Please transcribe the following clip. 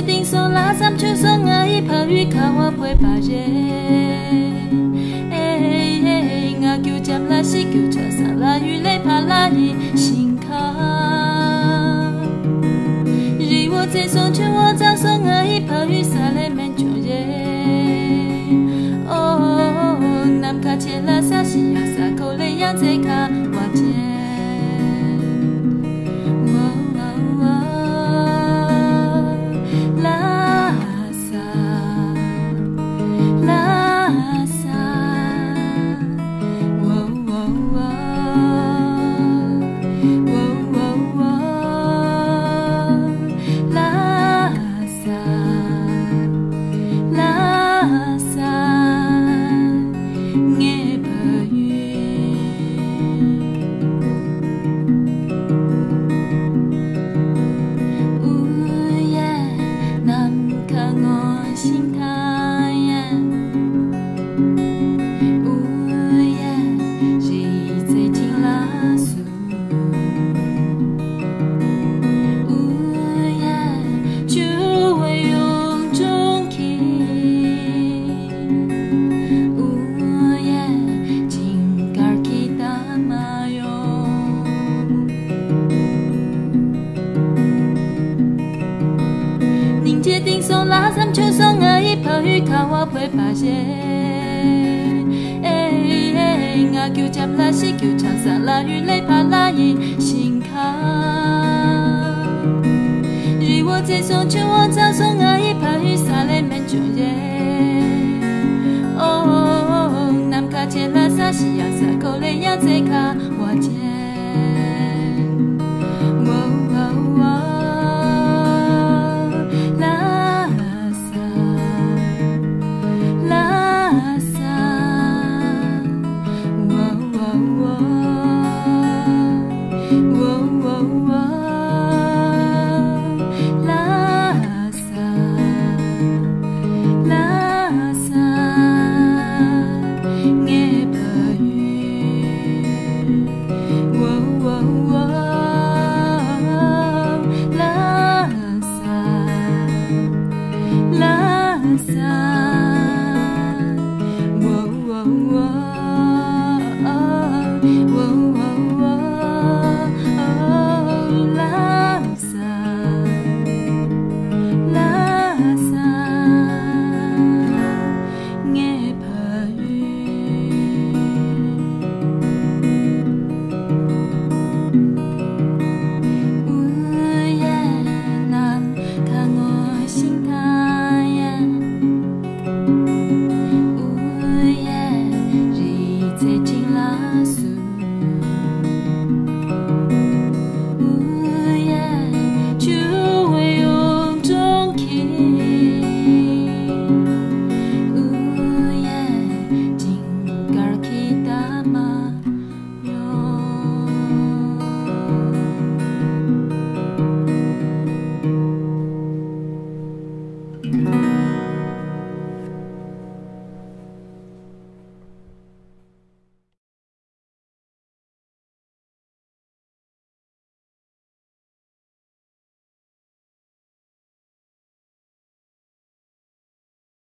顶送拉三去送啊一泡雨看我陪把人，我叫尖拉西叫车上拉雨来怕拉一心坎，日我再送去我再送啊一泡雨洒来满穷人，哦，南卡切拉萨西亚萨口来样在卡我见。顶送拉三秋送啊一泡雨看我陪把人，我叫尖拉西叫长山拉雨来怕拉一心坎，日我再送去我再送啊一泡雨洒来满穷人，哦，南卡切拉萨西亚萨口来呀在卡我见。